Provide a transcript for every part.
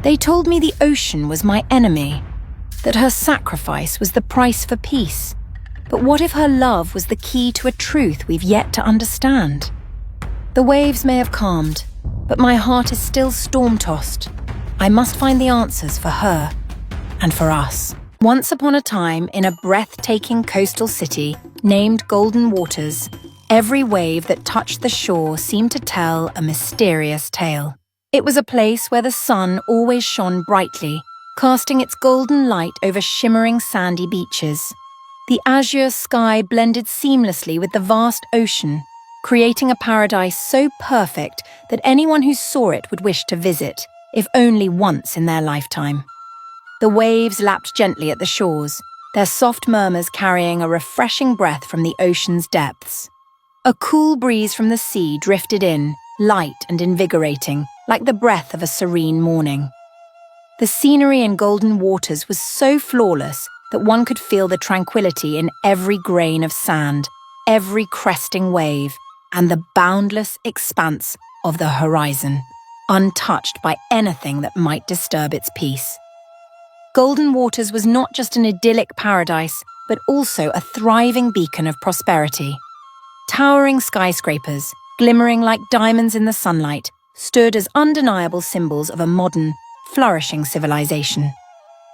They told me the ocean was my enemy, that her sacrifice was the price for peace. But what if her love was the key to a truth we've yet to understand? The waves may have calmed, but my heart is still storm-tossed. I must find the answers for her and for us. Once upon a time, in a breathtaking coastal city named Golden Waters, every wave that touched the shore seemed to tell a mysterious tale. It was a place where the sun always shone brightly, casting its golden light over shimmering sandy beaches. The azure sky blended seamlessly with the vast ocean, creating a paradise so perfect that anyone who saw it would wish to visit, if only once in their lifetime. The waves lapped gently at the shores, their soft murmurs carrying a refreshing breath from the ocean's depths. A cool breeze from the sea drifted in, light and invigorating, like the breath of a serene morning. The scenery in Golden Waters was so flawless that one could feel the tranquility in every grain of sand, every cresting wave, and the boundless expanse of the horizon, untouched by anything that might disturb its peace. Golden Waters was not just an idyllic paradise, but also a thriving beacon of prosperity. Towering skyscrapers, glimmering like diamonds in the sunlight, stood as undeniable symbols of a modern, flourishing civilization.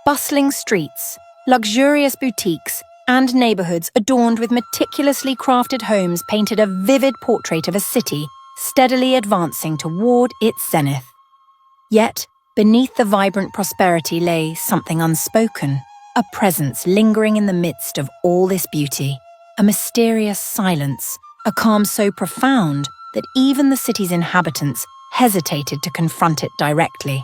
Bustling streets, luxurious boutiques, and neighborhoods adorned with meticulously crafted homes painted a vivid portrait of a city steadily advancing toward its zenith. Yet, beneath the vibrant prosperity lay something unspoken, a presence lingering in the midst of all this beauty, a mysterious silence, a calm so profound that even the city's inhabitants hesitated to confront it directly.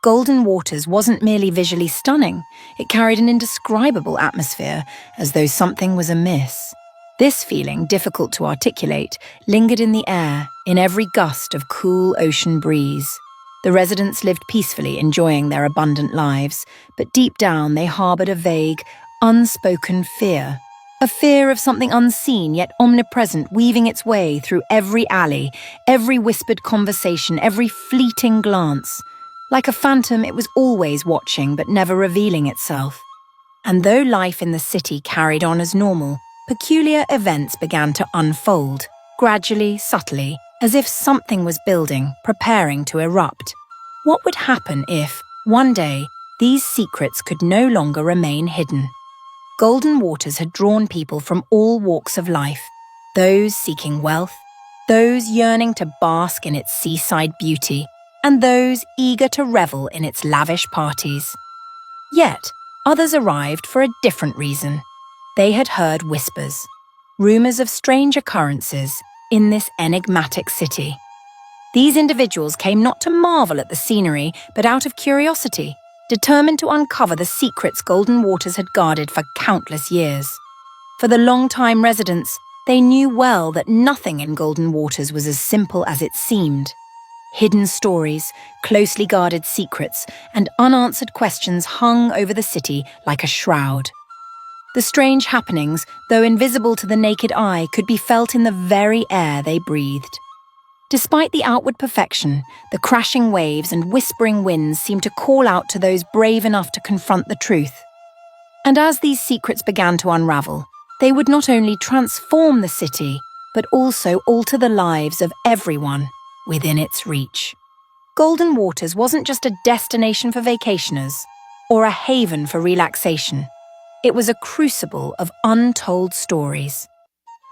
Golden Waters wasn't merely visually stunning, it carried an indescribable atmosphere, as though something was amiss. This feeling, difficult to articulate, lingered in the air, in every gust of cool ocean breeze. The residents lived peacefully, enjoying their abundant lives, but deep down they harbored a vague, unspoken fear. A fear of something unseen yet omnipresent weaving its way through every alley, every whispered conversation, every fleeting glance. Like a phantom, it was always watching but never revealing itself. And though life in the city carried on as normal, peculiar events began to unfold, gradually, subtly, as if something was building, preparing to erupt. What would happen if, one day, these secrets could no longer remain hidden? Golden Waters had drawn people from all walks of life, those seeking wealth, those yearning to bask in its seaside beauty, and those eager to revel in its lavish parties. Yet, others arrived for a different reason. They had heard whispers, rumors of strange occurrences in this enigmatic city. These individuals came not to marvel at the scenery, but out of curiosity, determined to uncover the secrets Golden Waters had guarded for countless years. For the long-time residents, they knew well that nothing in Golden Waters was as simple as it seemed. Hidden stories, closely guarded secrets, and unanswered questions hung over the city like a shroud. The strange happenings, though invisible to the naked eye, could be felt in the very air they breathed. Despite the outward perfection, the crashing waves and whispering winds seemed to call out to those brave enough to confront the truth. And as these secrets began to unravel, they would not only transform the city, but also alter the lives of everyone within its reach. Golden Waters wasn't just a destination for vacationers, or a haven for relaxation. It was a crucible of untold stories.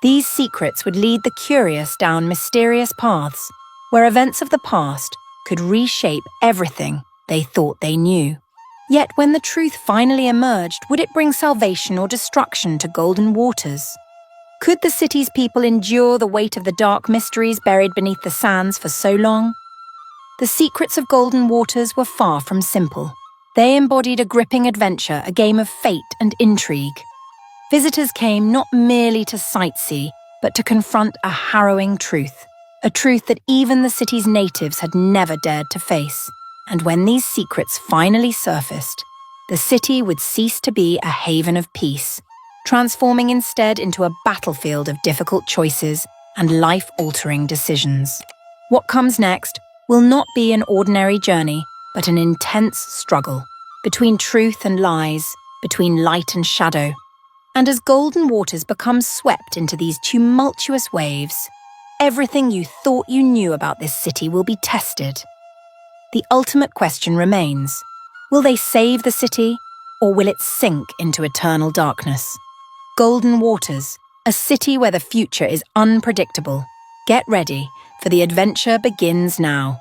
These secrets would lead the curious down mysterious paths, where events of the past could reshape everything they thought they knew. Yet when the truth finally emerged, would it bring salvation or destruction to Golden Waters? Could the city's people endure the weight of the dark mysteries buried beneath the sands for so long? The secrets of Golden Waters were far from simple. They embodied a gripping adventure, a game of fate and intrigue. Visitors came not merely to sightsee, but to confront a harrowing truth, a truth that even the city's natives had never dared to face. And when these secrets finally surfaced, the city would cease to be a haven of peace, transforming instead into a battlefield of difficult choices and life-altering decisions. What comes next will not be an ordinary journey, but an intense struggle between truth and lies, between light and shadow. And as golden waters become swept into these tumultuous waves, everything you thought you knew about this city will be tested. The ultimate question remains: will they save the city, or will it sink into eternal darkness? Golden Waters, a city where the future is unpredictable. Get ready, for the adventure begins now.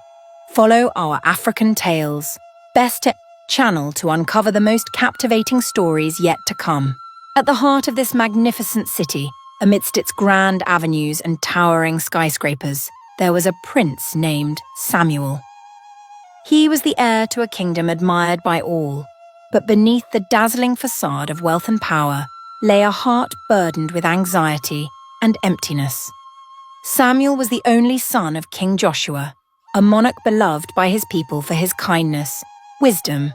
Follow our African tales, best channel to uncover the most captivating stories yet to come. At the heart of this magnificent city, amidst its grand avenues and towering skyscrapers, there was a prince named Samuel. He was the heir to a kingdom admired by all, but beneath the dazzling facade of wealth and power lay a heart burdened with anxiety and emptiness. Samuel was the only son of King Joshua, a monarch beloved by his people for his kindness, wisdom,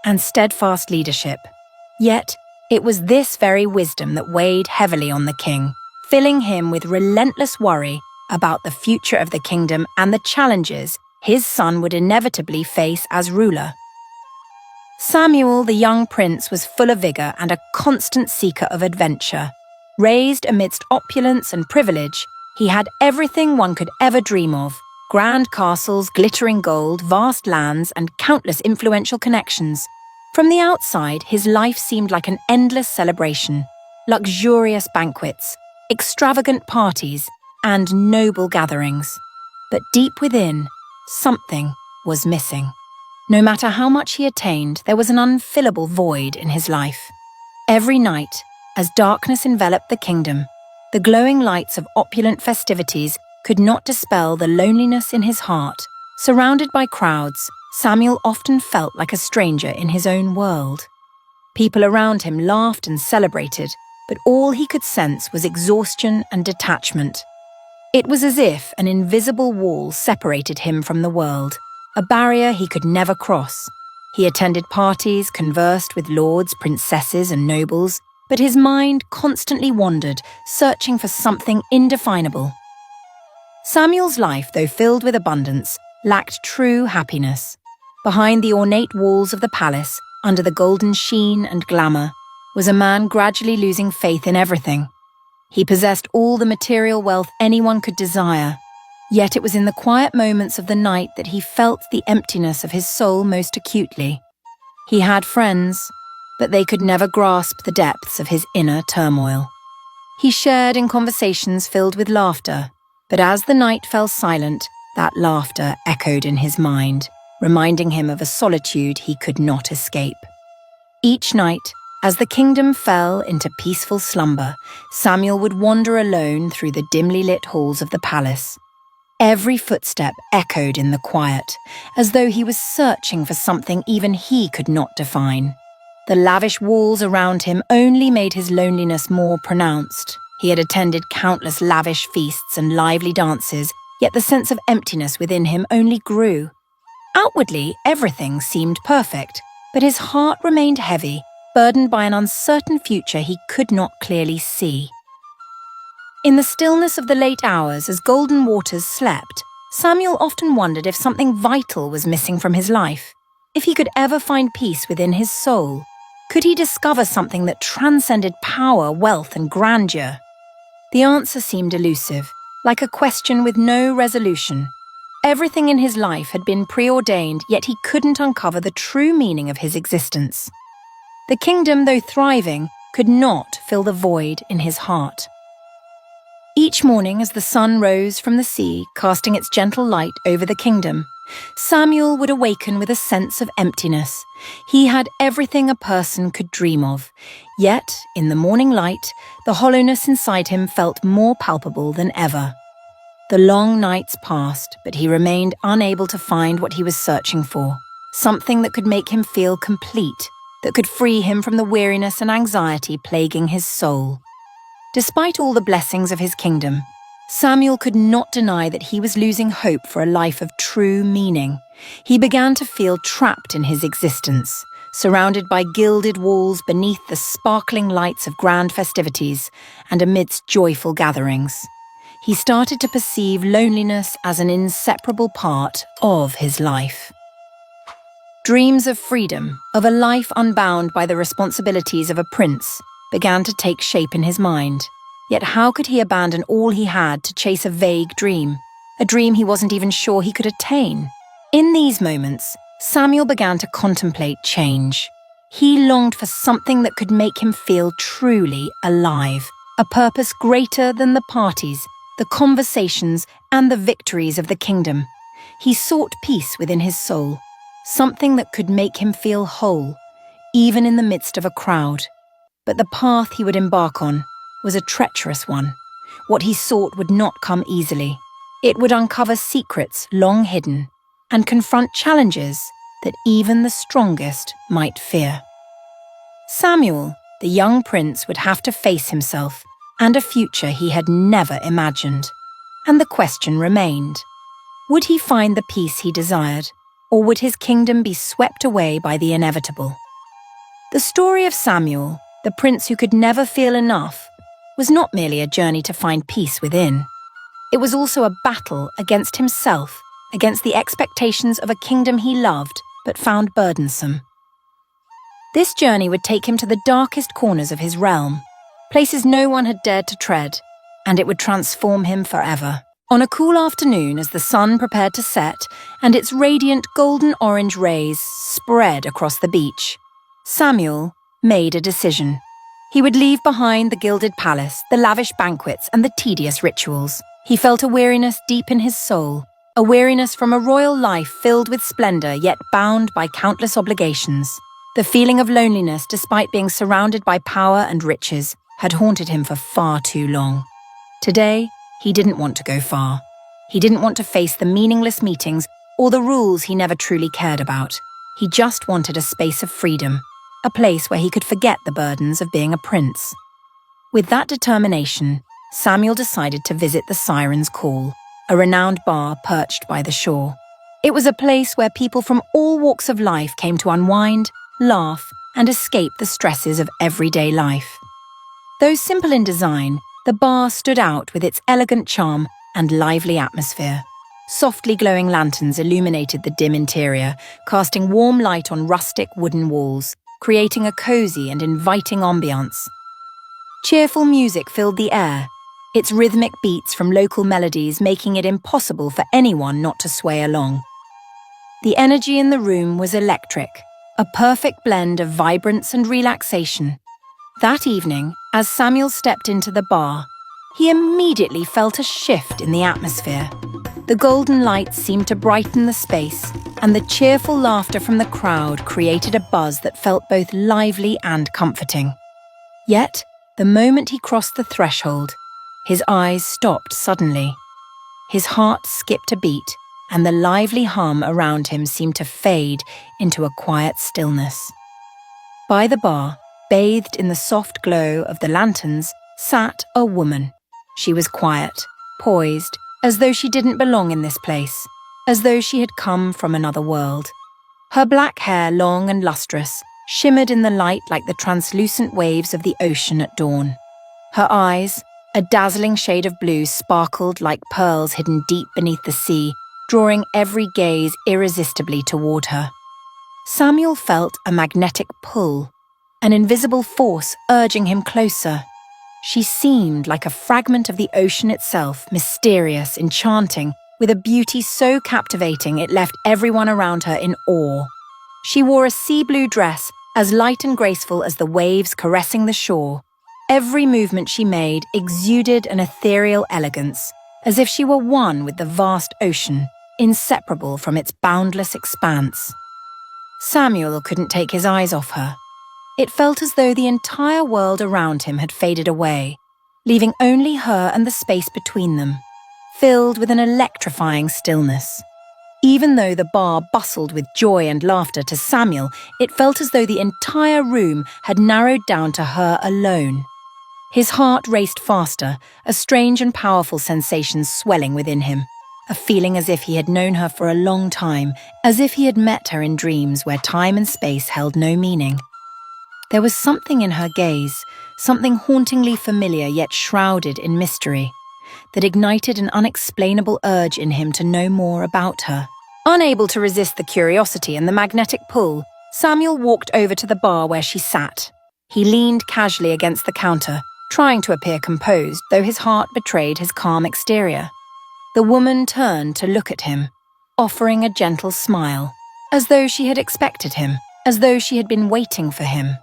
and steadfast leadership. Yet, it was this very wisdom that weighed heavily on the king, filling him with relentless worry about the future of the kingdom and the challenges his son would inevitably face as ruler. Samuel, the young prince, was full of vigor and a constant seeker of adventure. Raised amidst opulence and privilege, he had everything one could ever dream of: grand castles, glittering gold, vast lands, and countless influential connections. From the outside, his life seemed like an endless celebration: luxurious banquets, extravagant parties, and noble gatherings. But deep within, something was missing. No matter how much he attained, there was an unfillable void in his life. Every night, as darkness enveloped the kingdom, the glowing lights of opulent festivities could not dispel the loneliness in his heart. Surrounded by crowds, Samuel often felt like a stranger in his own world. People around him laughed and celebrated, but all he could sense was exhaustion and detachment. It was as if an invisible wall separated him from the world, a barrier he could never cross. He attended parties, conversed with lords, princesses, and nobles, but his mind constantly wandered, searching for something indefinable. Samuel's life, though filled with abundance, lacked true happiness. Behind the ornate walls of the palace, under the golden sheen and glamour, was a man gradually losing faith in everything. He possessed all the material wealth anyone could desire, yet it was in the quiet moments of the night that he felt the emptiness of his soul most acutely. He had friends, but they could never grasp the depths of his inner turmoil. He shared in conversations filled with laughter, but as the night fell silent, that laughter echoed in his mind, reminding him of a solitude he could not escape. Each night, as the kingdom fell into peaceful slumber, Samuel would wander alone through the dimly lit halls of the palace. Every footstep echoed in the quiet, as though he was searching for something even he could not define. The lavish walls around him only made his loneliness more pronounced. He had attended countless lavish feasts and lively dances, yet the sense of emptiness within him only grew. Outwardly, everything seemed perfect, but his heart remained heavy, burdened by an uncertain future he could not clearly see. In the stillness of the late hours, as Golden Waters slept, Samuel often wondered if something vital was missing from his life. If he could ever find peace within his soul, could he discover something that transcended power, wealth, and grandeur? The answer seemed elusive, like a question with no resolution. Everything in his life had been preordained, yet he couldn't uncover the true meaning of his existence. The kingdom, though thriving, could not fill the void in his heart. Each morning, as the sun rose from the sea, casting its gentle light over the kingdom, Samuel would awaken with a sense of emptiness. He had everything a person could dream of, yet, in the morning light, the hollowness inside him felt more palpable than ever. The long nights passed, but he remained unable to find what he was searching for, something that could make him feel complete, that could free him from the weariness and anxiety plaguing his soul. Despite all the blessings of his kingdom, Samuel could not deny that he was losing hope for a life of true meaning. He began to feel trapped in his existence, surrounded by gilded walls beneath the sparkling lights of grand festivities and amidst joyful gatherings. He started to perceive loneliness as an inseparable part of his life. Dreams of freedom, of a life unbound by the responsibilities of a prince, began to take shape in his mind. Yet how could he abandon all he had to chase a vague dream, a dream he wasn't even sure he could attain? In these moments, Samuel began to contemplate change. He longed for something that could make him feel truly alive, a purpose greater than the parties, the conversations, and the victories of the kingdom. He sought peace within his soul, something that could make him feel whole, even in the midst of a crowd. But the path he would embark on was a treacherous one. What he sought would not come easily. It would uncover secrets long hidden and confront challenges that even the strongest might fear. Samuel, the young prince, would have to face himself and a future he had never imagined. And the question remained: would he find the peace he desired, or would his kingdom be swept away by the inevitable? The story of Samuel, the prince who could never feel enough, was not merely a journey to find peace within. It was also a battle against himself, against the expectations of a kingdom he loved but found burdensome. This journey would take him to the darkest corners of his realm, places no one had dared to tread, and it would transform him forever. On a cool afternoon, as the sun prepared to set and its radiant golden-orange rays spread across the beach, Samuel made a decision. He would leave behind the gilded palace, the lavish banquets, and the tedious rituals. He felt a weariness deep in his soul, a weariness from a royal life filled with splendor yet bound by countless obligations. The feeling of loneliness, despite being surrounded by power and riches, had haunted him for far too long. Today, he didn't want to go far. He didn't want to face the meaningless meetings or the rules he never truly cared about. He just wanted a space of freedom, a place where he could forget the burdens of being a prince. With that determination, Samuel decided to visit the Siren's Call, a renowned bar perched by the shore. It was a place where people from all walks of life came to unwind, laugh, and escape the stresses of everyday life. Though simple in design, the bar stood out with its elegant charm and lively atmosphere. Softly glowing lanterns illuminated the dim interior, casting warm light on rustic wooden walls, creating a cozy and inviting ambiance. Cheerful music filled the air, its rhythmic beats from local melodies making it impossible for anyone not to sway along. The energy in the room was electric, a perfect blend of vibrance and relaxation. That evening, as Samuel stepped into the bar, he immediately felt a shift in the atmosphere. The golden light seemed to brighten the space, and the cheerful laughter from the crowd created a buzz that felt both lively and comforting. Yet, the moment he crossed the threshold, his eyes stopped suddenly. His heart skipped a beat, and the lively hum around him seemed to fade into a quiet stillness. By the bar, bathed in the soft glow of the lanterns, sat a woman. She was quiet, poised, as though she didn't belong in this place, as though she had come from another world. Her black hair, long and lustrous, shimmered in the light like the translucent waves of the ocean at dawn. Her eyes, a dazzling shade of blue, sparkled like pearls hidden deep beneath the sea, drawing every gaze irresistibly toward her. Samuel felt a magnetic pull, an invisible force urging him closer. She seemed like a fragment of the ocean itself, mysterious, enchanting, with a beauty so captivating it left everyone around her in awe. She wore a sea blue dress, as light and graceful as the waves caressing the shore. Every movement she made exuded an ethereal elegance, as if she were one with the vast ocean, inseparable from its boundless expanse. Samuel couldn't take his eyes off her. It felt as though the entire world around him had faded away, leaving only her and the space between them, filled with an electrifying stillness. Even though the bar bustled with joy and laughter to Samuel, it felt as though the entire room had narrowed down to her alone. His heart raced faster, a strange and powerful sensation swelling within him, a feeling as if he had known her for a long time, as if he had met her in dreams where time and space held no meaning. There was something in her gaze, something hauntingly familiar yet shrouded in mystery, that ignited an unexplainable urge in him to know more about her. Unable to resist the curiosity and the magnetic pull, Samuel walked over to the bar where she sat. He leaned casually against the counter, trying to appear composed, though his heart betrayed his calm exterior. The woman turned to look at him, offering a gentle smile, as though she had expected him, as though she had been waiting for him.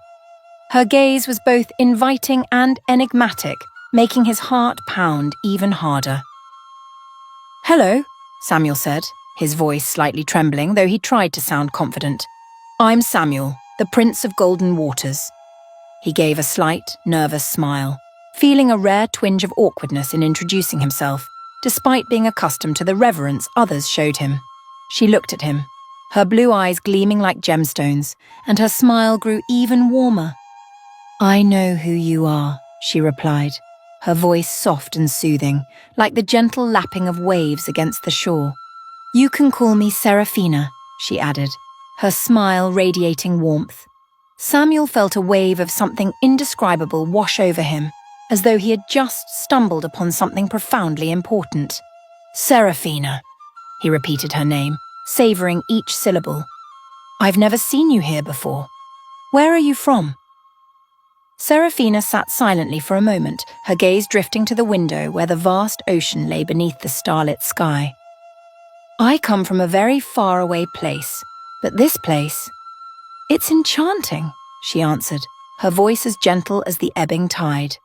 Her gaze was both inviting and enigmatic, making his heart pound even harder. "Hello," Samuel said, his voice slightly trembling, though he tried to sound confident. "I'm Samuel, the Prince of Golden Waters." He gave a slight, nervous smile, feeling a rare twinge of awkwardness in introducing himself, despite being accustomed to the reverence others showed him. She looked at him, her blue eyes gleaming like gemstones, and her smile grew even warmer. "I know who you are," she replied, her voice soft and soothing, like the gentle lapping of waves against the shore. "You can call me Saraphina," she added, her smile radiating warmth. Samuel felt a wave of something indescribable wash over him, as though he had just stumbled upon something profoundly important. "Saraphina," he repeated her name, savouring each syllable. "I've never seen you here before. Where are you from?" Saraphina sat silently for a moment, her gaze drifting to the window where the vast ocean lay beneath the starlit sky. "I come from a very faraway place, but this place, it's enchanting," she answered, her voice as gentle as the ebbing tide.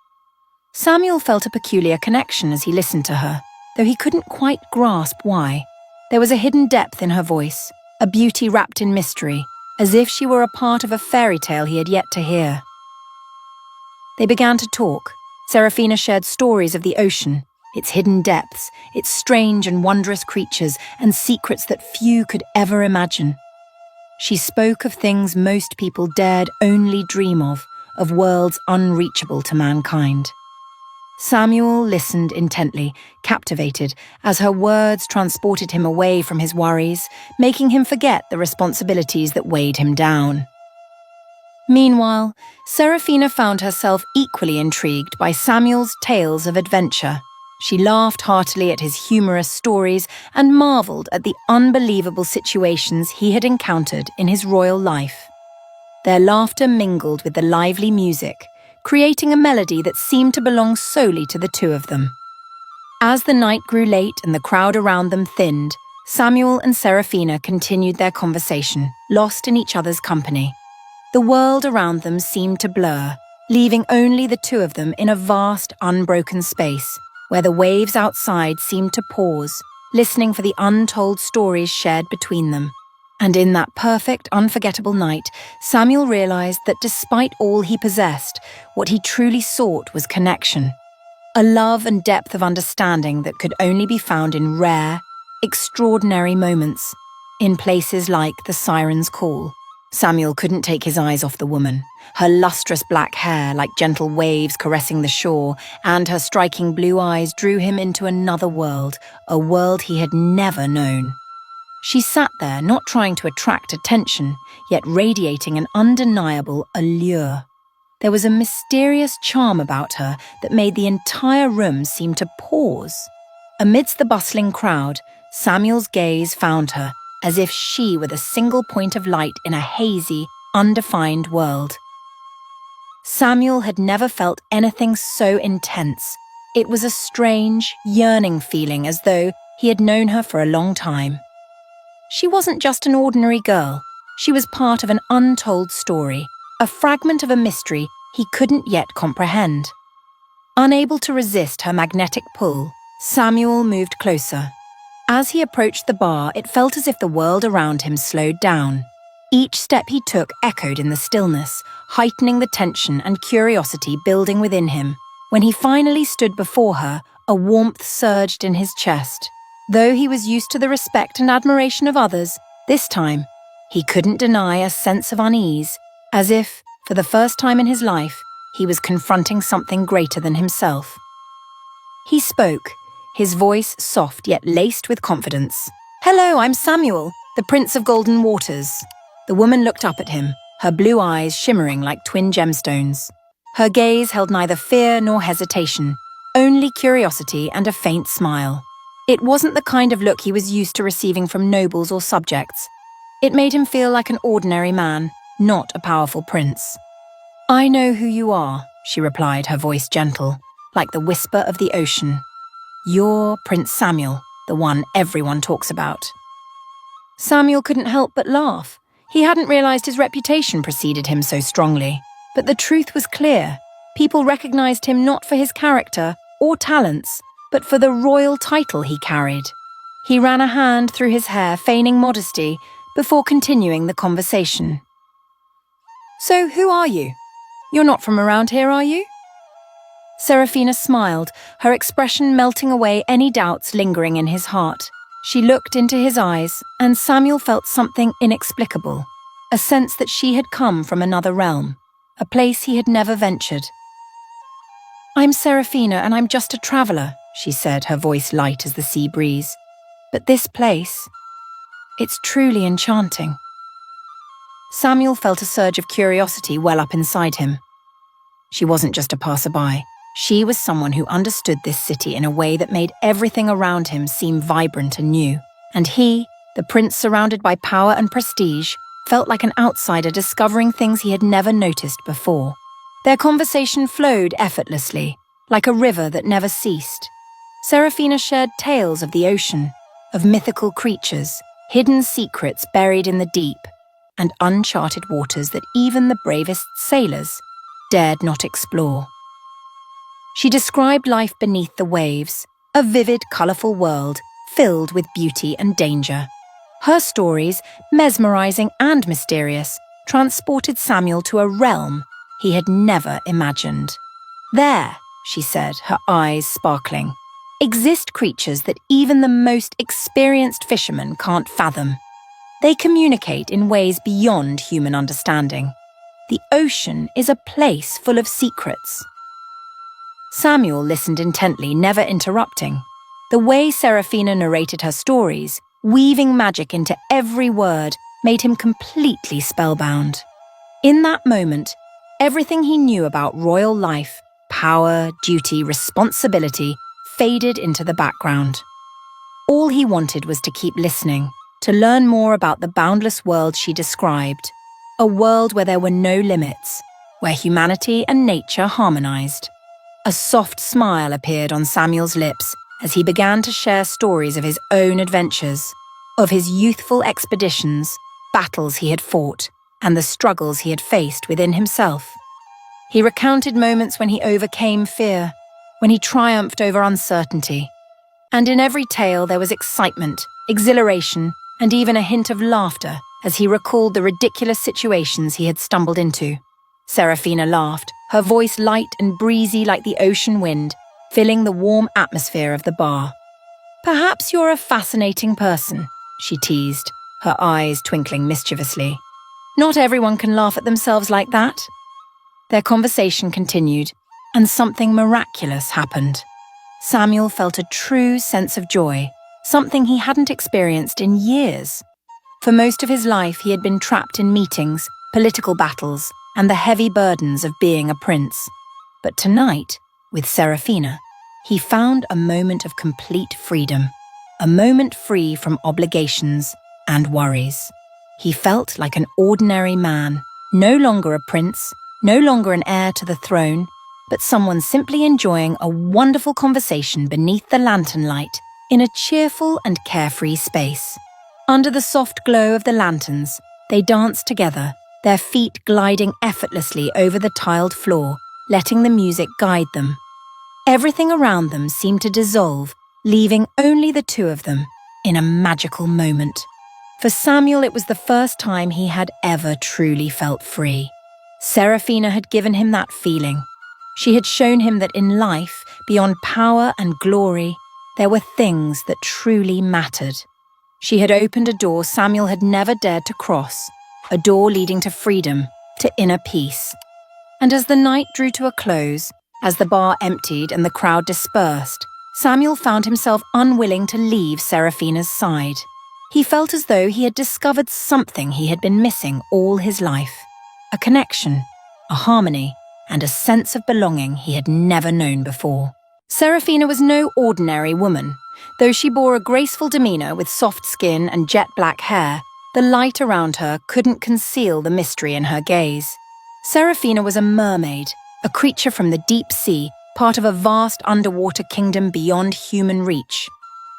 Samuel felt a peculiar connection as he listened to her, though he couldn't quite grasp why. There was a hidden depth in her voice, a beauty wrapped in mystery, as if she were a part of a fairy tale he had yet to hear. They began to talk. Saraphina shared stories of the ocean, its hidden depths, its strange and wondrous creatures, and secrets that few could ever imagine. She spoke of things most people dared only dream of worlds unreachable to mankind. Samuel listened intently, captivated, as her words transported him away from his worries, making him forget the responsibilities that weighed him down. Meanwhile, Seraphina found herself equally intrigued by Samuel's tales of adventure. She laughed heartily at his humorous stories and marvelled at the unbelievable situations he had encountered in his royal life. Their laughter mingled with the lively music, creating a melody that seemed to belong solely to the two of them. As the night grew late and the crowd around them thinned, Samuel and Seraphina continued their conversation, lost in each other's company. The world around them seemed to blur, leaving only the two of them in a vast, unbroken space, where the waves outside seemed to pause, listening for the untold stories shared between them. And in that perfect, unforgettable night, Samuel realized that despite all he possessed, what he truly sought was connection. A love and depth of understanding that could only be found in rare, extraordinary moments, in places like the Siren's Call. Samuel couldn't take his eyes off the woman, her lustrous black hair like gentle waves caressing the shore, and her striking blue eyes drew him into another world, a world he had never known. She sat there, not trying to attract attention, yet radiating an undeniable allure. There was a mysterious charm about her that made the entire room seem to pause. Amidst the bustling crowd, Samuel's gaze found her, as if she were the single point of light in a hazy, undefined world. Samuel had never felt anything so intense. It was a strange, yearning feeling, as though he had known her for a long time. She wasn't just an ordinary girl. She was part of an untold story, a fragment of a mystery he couldn't yet comprehend. Unable to resist her magnetic pull, Samuel moved closer. As he approached the bar, it felt as if the world around him slowed down. Each step he took echoed in the stillness, heightening the tension and curiosity building within him. When he finally stood before her, a warmth surged in his chest. Though he was used to the respect and admiration of others, this time, he couldn't deny a sense of unease, as if, for the first time in his life, he was confronting something greater than himself. He spoke, his voice soft yet laced with confidence. "Hello, I'm Samuel, the Prince of Golden Waters." The woman looked up at him, her blue eyes shimmering like twin gemstones. Her gaze held neither fear nor hesitation, only curiosity and a faint smile. It wasn't the kind of look he was used to receiving from nobles or subjects. It made him feel like an ordinary man, not a powerful prince. "I know who you are," she replied, her voice gentle, like the whisper of the ocean. "You're Prince Samuel, the one everyone talks about." Samuel couldn't help but laugh. He hadn't realized his reputation preceded him so strongly. But the truth was clear. People recognized him not for his character or talents, but for the royal title he carried. He ran a hand through his hair, feigning modesty, before continuing the conversation. "So who are you? You're not from around here, are you?" Saraphina smiled, her expression melting away any doubts lingering in his heart. She looked into his eyes, and Samuel felt something inexplicable, a sense that she had come from another realm, a place he had never ventured. "I'm Saraphina, and I'm just a traveller," she said, her voice light as the sea breeze. "But this place, it's truly enchanting." Samuel felt a surge of curiosity well up inside him. She wasn't just a passerby. She was someone who understood this city in a way that made everything around him seem vibrant and new. And he, the prince surrounded by power and prestige, felt like an outsider discovering things he had never noticed before. Their conversation flowed effortlessly, like a river that never ceased. Saraphina shared tales of the ocean, of mythical creatures, hidden secrets buried in the deep, and uncharted waters that even the bravest sailors dared not explore. She described life beneath the waves, a vivid, colourful world filled with beauty and danger. Her stories, mesmerising and mysterious, transported Samuel to a realm he had never imagined. "There," she said, her eyes sparkling, "exist creatures that even the most experienced fishermen can't fathom. They communicate in ways beyond human understanding. The ocean is a place full of secrets." Samuel listened intently, never interrupting. The way Saraphina narrated her stories, weaving magic into every word, made him completely spellbound. In that moment, everything he knew about royal life, power, duty, responsibility, faded into the background. All he wanted was to keep listening, to learn more about the boundless world she described, a world where there were no limits, where humanity and nature harmonized. A soft smile appeared on Samuel's lips as he began to share stories of his own adventures, of his youthful expeditions, battles he had fought, and the struggles he had faced within himself. He recounted moments when he overcame fear, when he triumphed over uncertainty. And in every tale there was excitement, exhilaration, and even a hint of laughter as he recalled the ridiculous situations he had stumbled into. Saraphina laughed, her voice light and breezy like the ocean wind, filling the warm atmosphere of the bar. "Perhaps you're a fascinating person," she teased, her eyes twinkling mischievously. "Not everyone can laugh at themselves like that." Their conversation continued, and something miraculous happened. Samuel felt a true sense of joy, something he hadn't experienced in years. For most of his life, he had been trapped in meetings, political battles, and the heavy burdens of being a prince. But tonight, with Saraphina, he found a moment of complete freedom, a moment free from obligations and worries. He felt like an ordinary man, no longer a prince, no longer an heir to the throne, but someone simply enjoying a wonderful conversation beneath the lantern light in a cheerful and carefree space. Under the soft glow of the lanterns, they danced together, their feet gliding effortlessly over the tiled floor, letting the music guide them. Everything around them seemed to dissolve, leaving only the two of them in a magical moment. For Samuel, it was the first time he had ever truly felt free. Saraphina had given him that feeling. She had shown him that in life, beyond power and glory, there were things that truly mattered. She had opened a door Samuel had never dared to cross, a door leading to freedom, to inner peace. And as the night drew to a close, as the bar emptied and the crowd dispersed, Samuel found himself unwilling to leave Saraphina's side. He felt as though he had discovered something he had been missing all his life. A connection, a harmony, and a sense of belonging he had never known before. Saraphina was no ordinary woman. Though she bore a graceful demeanour with soft skin and jet-black hair, the light around her couldn't conceal the mystery in her gaze. Saraphina was a mermaid, a creature from the deep sea, part of a vast underwater kingdom beyond human reach.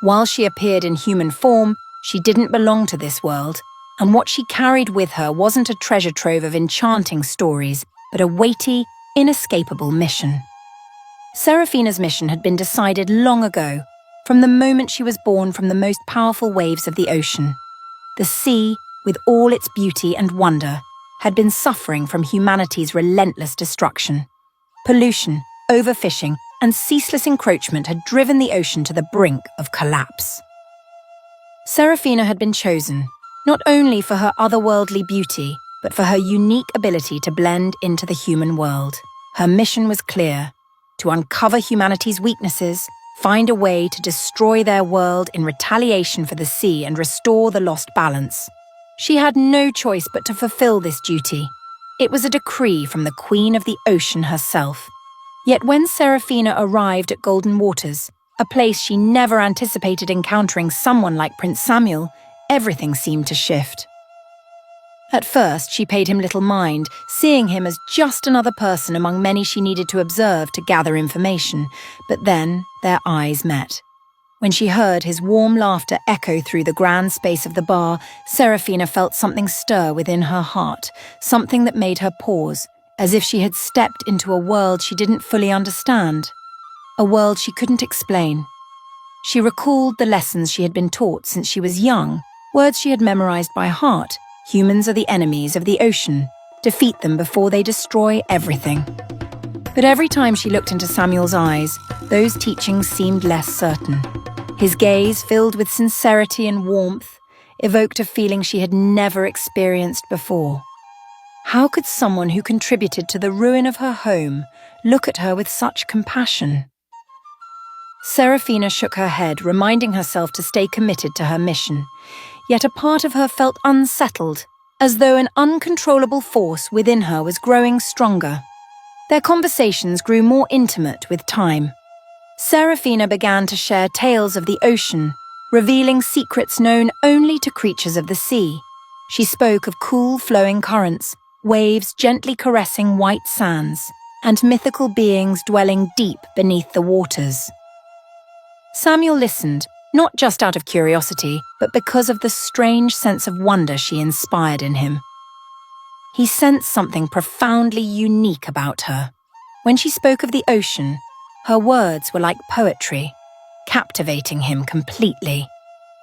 While she appeared in human form, she didn't belong to this world, and what she carried with her wasn't a treasure trove of enchanting stories, but a weighty, inescapable mission. Saraphina's mission had been decided long ago, from the moment she was born from the most powerful waves of the ocean. The sea, with all its beauty and wonder, had been suffering from humanity's relentless destruction. Pollution, overfishing, and ceaseless encroachment had driven the ocean to the brink of collapse. Saraphina had been chosen, not only for her otherworldly beauty, but for her unique ability to blend into the human world. Her mission was clear: to uncover humanity's weaknesses, find a way to destroy their world in retaliation for the sea and restore the lost balance. She had no choice but to fulfill this duty. It was a decree from the Queen of the Ocean herself. Yet when Saraphina arrived at Golden Waters, a place she never anticipated encountering someone like Prince Samuel, everything seemed to shift. At first, she paid him little mind, seeing him as just another person among many she needed to observe to gather information, but then their eyes met. When she heard his warm laughter echo through the grand space of the bar, Saraphina felt something stir within her heart, something that made her pause, as if she had stepped into a world she didn't fully understand, a world she couldn't explain. She recalled the lessons she had been taught since she was young, words she had memorized by heart. Humans are the enemies of the ocean. Defeat them before they destroy everything. But every time she looked into Samuel's eyes, those teachings seemed less certain. His gaze, filled with sincerity and warmth, evoked a feeling she had never experienced before. How could someone who contributed to the ruin of her home look at her with such compassion? Saraphina shook her head, reminding herself to stay committed to her mission. Yet a part of her felt unsettled, as though an uncontrollable force within her was growing stronger. Their conversations grew more intimate with time. Saraphina began to share tales of the ocean, revealing secrets known only to creatures of the sea. She spoke of cool flowing currents, waves gently caressing white sands, and mythical beings dwelling deep beneath the waters. Samuel listened, not just out of curiosity, but because of the strange sense of wonder she inspired in him. He sensed something profoundly unique about her. When she spoke of the ocean, her words were like poetry, captivating him completely.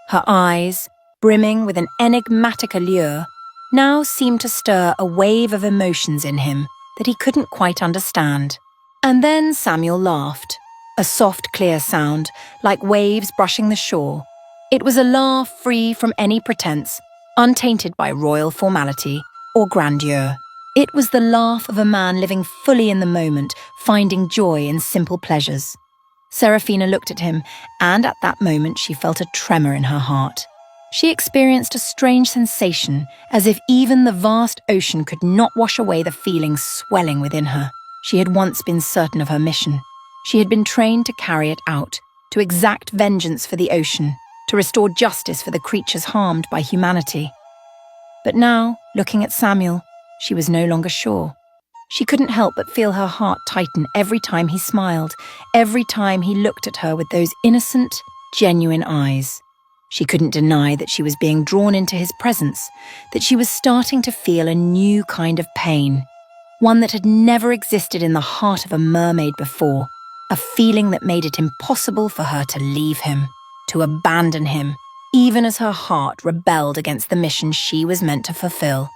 Her eyes, brimming with an enigmatic allure, now seemed to stir a wave of emotions in him that he couldn't quite understand. And then Samuel laughed. A soft, clear sound, like waves brushing the shore. It was a laugh free from any pretense, untainted by royal formality or grandeur. It was the laugh of a man living fully in the moment, finding joy in simple pleasures. Saraphina looked at him, and at that moment she felt a tremor in her heart. She experienced a strange sensation, as if even the vast ocean could not wash away the feelings swelling within her. She had once been certain of her mission. She had been trained to carry it out, to exact vengeance for the ocean, to restore justice for the creatures harmed by humanity. But now, looking at Samuel, she was no longer sure. She couldn't help but feel her heart tighten every time he smiled, every time he looked at her with those innocent, genuine eyes. She couldn't deny that she was being drawn into his presence, that she was starting to feel a new kind of pain, one that had never existed in the heart of a mermaid before. A feeling that made it impossible for her to leave him, to abandon him, even as her heart rebelled against the mission she was meant to fulfill.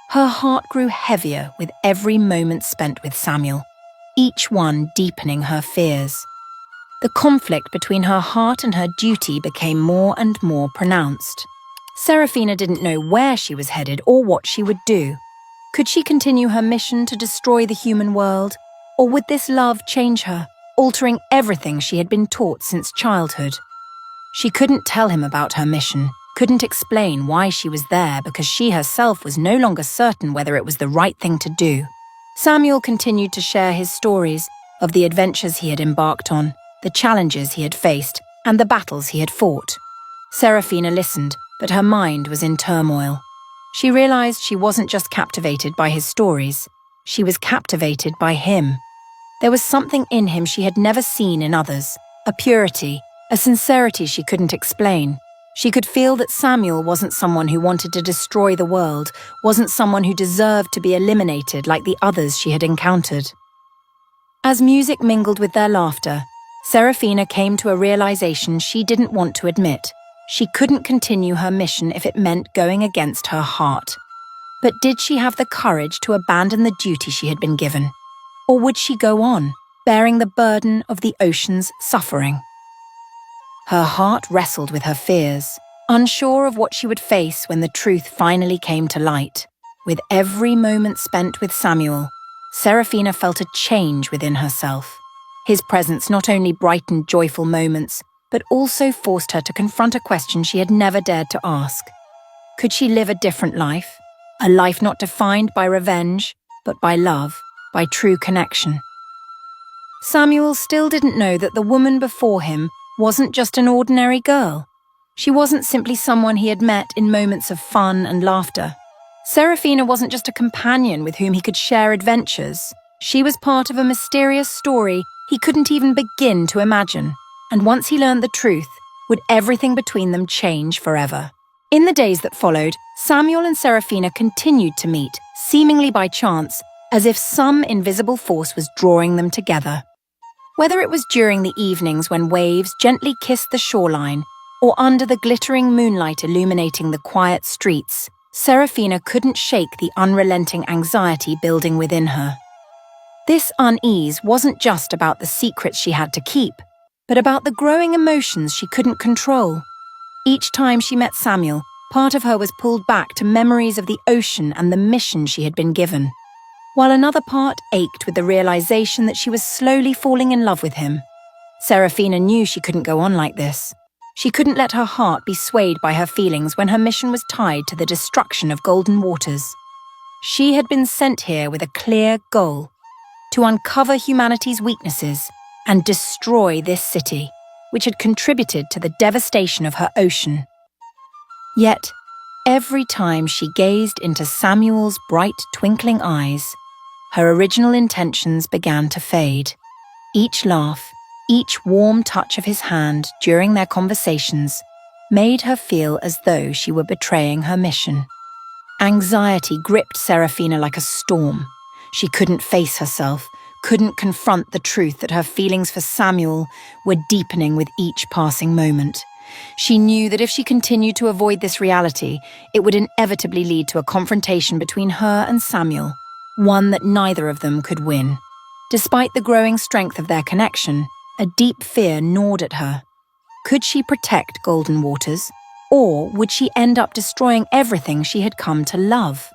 Her heart grew heavier with every moment spent with Samuel, each one deepening her fears. The conflict between her heart and her duty became more and more pronounced. Saraphina didn't know where she was headed or what she would do. Could she continue her mission to destroy the human world? Or would this love change her, altering everything she had been taught since childhood? She couldn't tell him about her mission, couldn't explain why she was there because she herself was no longer certain whether it was the right thing to do. Samuel continued to share his stories, of the adventures he had embarked on, the challenges he had faced, and the battles he had fought. Saraphina listened, but her mind was in turmoil. She realized she wasn't just captivated by his stories, she was captivated by him. There was something in him she had never seen in others, a purity, a sincerity she couldn't explain. She could feel that Samuel wasn't someone who wanted to destroy the world, wasn't someone who deserved to be eliminated like the others she had encountered. As music mingled with their laughter, Saraphina came to a realization she didn't want to admit. She couldn't continue her mission if it meant going against her heart. But did she have the courage to abandon the duty she had been given? Or would she go on, bearing the burden of the ocean's suffering? Her heart wrestled with her fears, unsure of what she would face when the truth finally came to light. With every moment spent with Samuel, Saraphina felt a change within herself. His presence not only brightened joyful moments, but also forced her to confront a question she had never dared to ask. Could she live a different life? A life not defined by revenge, but by love, by true connection. Samuel still didn't know that the woman before him wasn't just an ordinary girl. She wasn't simply someone he had met in moments of fun and laughter. Saraphina wasn't just a companion with whom he could share adventures. She was part of a mysterious story he couldn't even begin to imagine. And once he learned the truth, would everything between them change forever? In the days that followed, Samuel and Saraphina continued to meet, seemingly by chance, as if some invisible force was drawing them together. Whether it was during the evenings when waves gently kissed the shoreline, or under the glittering moonlight illuminating the quiet streets, Saraphina couldn't shake the unrelenting anxiety building within her. This unease wasn't just about the secrets she had to keep, but about the growing emotions she couldn't control. Each time she met Samuel, part of her was pulled back to memories of the ocean and the mission she had been given, while another part ached with the realization that she was slowly falling in love with him. Saraphina knew she couldn't go on like this. She couldn't let her heart be swayed by her feelings when her mission was tied to the destruction of Golden Waters. She had been sent here with a clear goal: to uncover humanity's weaknesses and destroy this city, which had contributed to the devastation of her ocean. Yet, every time she gazed into Samuel's bright, twinkling eyes, her original intentions began to fade. Each laugh, each warm touch of his hand during their conversations made her feel as though she were betraying her mission. Anxiety gripped Saraphina like a storm. She couldn't face herself, couldn't confront the truth that her feelings for Samuel were deepening with each passing moment. She knew that if she continued to avoid this reality, it would inevitably lead to a confrontation between her and Samuel, one that neither of them could win. Despite the growing strength of their connection, a deep fear gnawed at her. Could she protect Golden Waters, or would she end up destroying everything she had come to love?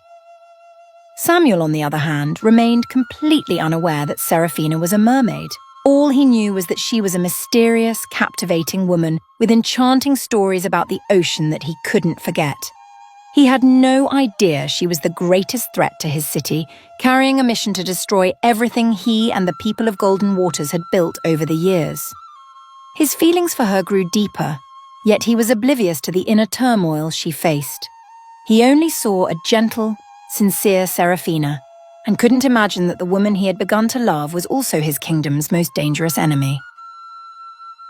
Samuel, on the other hand, remained completely unaware that Saraphina was a mermaid. All he knew was that she was a mysterious, captivating woman with enchanting stories about the ocean that he couldn't forget. He had no idea she was the greatest threat to his city, carrying a mission to destroy everything he and the people of Golden Waters had built over the years. His feelings for her grew deeper, yet he was oblivious to the inner turmoil she faced. He only saw a gentle, sincere Saraphina, and couldn't imagine that the woman he had begun to love was also his kingdom's most dangerous enemy.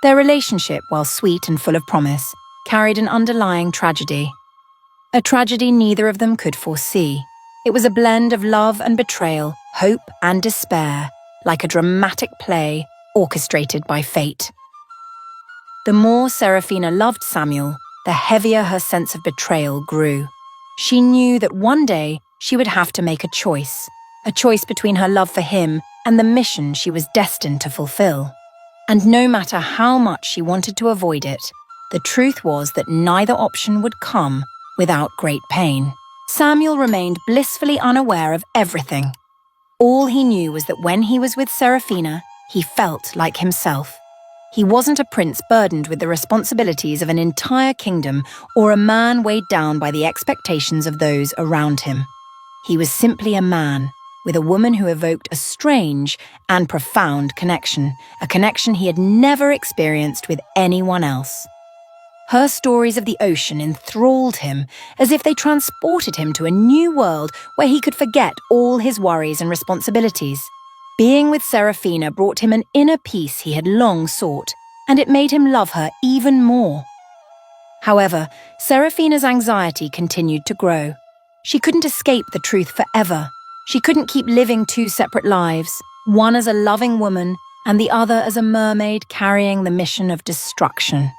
Their relationship, while sweet and full of promise, carried an underlying tragedy. A tragedy neither of them could foresee. It was a blend of love and betrayal, hope and despair, like a dramatic play orchestrated by fate. The more Saraphina loved Samuel, the heavier her sense of betrayal grew. She knew that one day she would have to make a choice between her love for him and the mission she was destined to fulfill. And no matter how much she wanted to avoid it, the truth was that neither option would come without great pain. Samuel remained blissfully unaware of everything. All he knew was that when he was with Saraphina, he felt like himself. He wasn't a prince burdened with the responsibilities of an entire kingdom or a man weighed down by the expectations of those around him. He was simply a man with a woman who evoked a strange and profound connection, a connection he had never experienced with anyone else. Her stories of the ocean enthralled him, as if they transported him to a new world where he could forget all his worries and responsibilities. Being with Saraphina brought him an inner peace he had long sought, and it made him love her even more. However, Saraphina's anxiety continued to grow. She couldn't escape the truth forever. She couldn't keep living two separate lives, one as a loving woman and the other as a mermaid carrying the mission of destruction.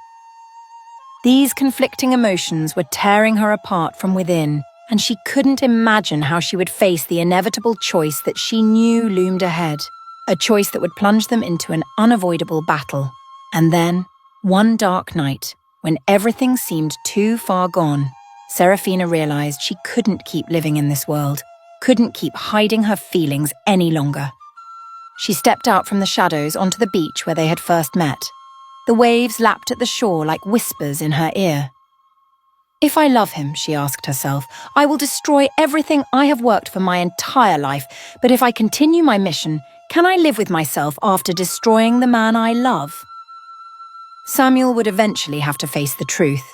These conflicting emotions were tearing her apart from within, and she couldn't imagine how she would face the inevitable choice that she knew loomed ahead, a choice that would plunge them into an unavoidable battle. And then, one dark night, when everything seemed too far gone, Saraphina realized she couldn't keep living in this world, couldn't keep hiding her feelings any longer. She stepped out from the shadows onto the beach where they had first met. The waves lapped at the shore like whispers in her ear. If I love him, she asked herself, I will destroy everything I have worked for my entire life, but if I continue my mission, can I live with myself after destroying the man I love? Samuel would eventually have to face the truth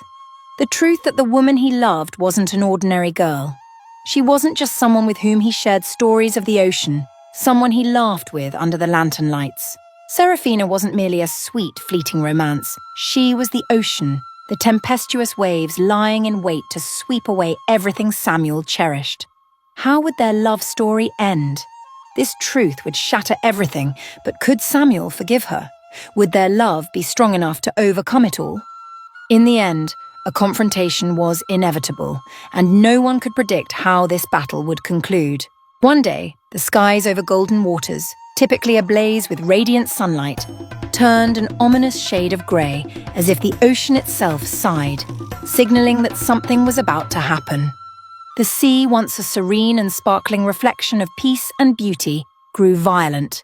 that the woman he loved wasn't an ordinary girl. She wasn't just someone with whom he shared stories of the ocean, someone he laughed with under the lantern lights. Saraphina wasn't merely a sweet, fleeting romance. She was the ocean, the tempestuous waves lying in wait to sweep away everything Samuel cherished. How would their love story end? This truth would shatter everything, but could Samuel forgive her? Would their love be strong enough to overcome it all? In the end, a confrontation was inevitable, and no one could predict how this battle would conclude. One day, the skies over Golden Waters, typically ablaze with radiant sunlight, turned an ominous shade of grey, as if the ocean itself sighed, signalling that something was about to happen. The sea, once a serene and sparkling reflection of peace and beauty, grew violent.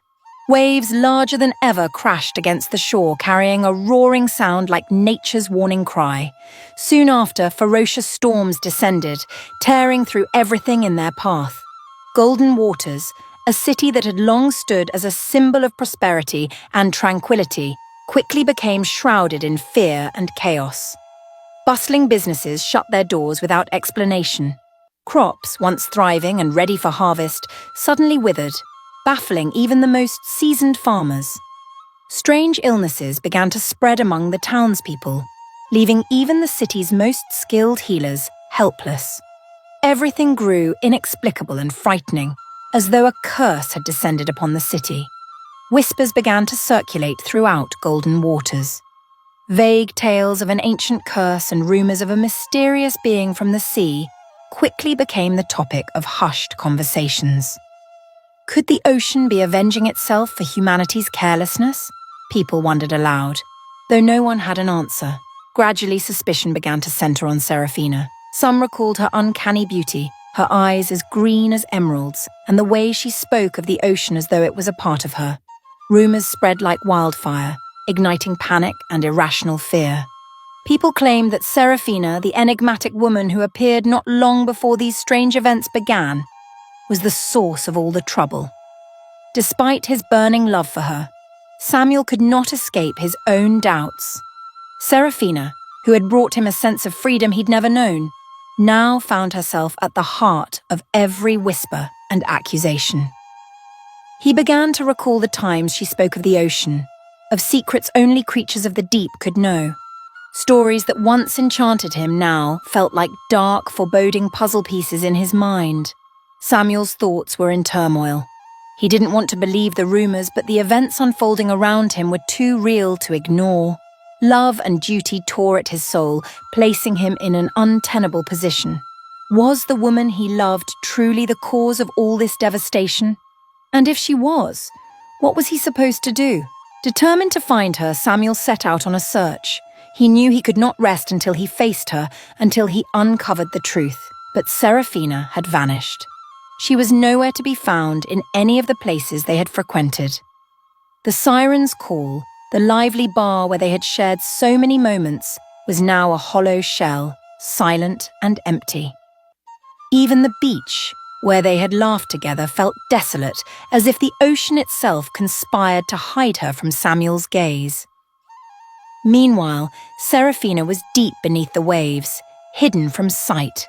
Waves larger than ever crashed against the shore, carrying a roaring sound like nature's warning cry. Soon after, ferocious storms descended, tearing through everything in their path. Golden Waters, a city that had long stood as a symbol of prosperity and tranquility, quickly became shrouded in fear and chaos. Bustling businesses shut their doors without explanation. Crops, once thriving and ready for harvest, suddenly withered, baffling even the most seasoned farmers. Strange illnesses began to spread among the townspeople, leaving even the city's most skilled healers helpless. Everything grew inexplicable and frightening, as though a curse had descended upon the city. Whispers began to circulate throughout Golden Waters. Vague tales of an ancient curse and rumours of a mysterious being from the sea quickly became the topic of hushed conversations. Could the ocean be avenging itself for humanity's carelessness? People wondered aloud. Though no one had an answer, gradually suspicion began to centre on Saraphina. Some recalled her uncanny beauty, her eyes as green as emeralds, and the way she spoke of the ocean as though it was a part of her. Rumours spread like wildfire, igniting panic and irrational fear. People claimed that Saraphina, the enigmatic woman who appeared not long before these strange events began, was the source of all the trouble. Despite his burning love for her, Samuel could not escape his own doubts. Saraphina, who had brought him a sense of freedom he'd never known, now found herself at the heart of every whisper and accusation. He began to recall the times she spoke of the ocean, of secrets only creatures of the deep could know. Stories that once enchanted him now felt like dark, foreboding puzzle pieces in his mind. Samuel's thoughts were in turmoil. He didn't want to believe the rumours, but the events unfolding around him were too real to ignore. Love and duty tore at his soul, placing him in an untenable position. Was the woman he loved truly the cause of all this devastation? And if she was, what was he supposed to do? Determined to find her, Samuel set out on a search. He knew he could not rest until he faced her, until he uncovered the truth. But Saraphina had vanished. She was nowhere to be found in any of the places they had frequented. The siren's call, the lively bar where they had shared so many moments, was now a hollow shell, silent and empty. Even the beach, Where they had laughed together felt desolate, as if the ocean itself conspired to hide her from Samuel's gaze. Meanwhile, Saraphina was deep beneath the waves, hidden from sight.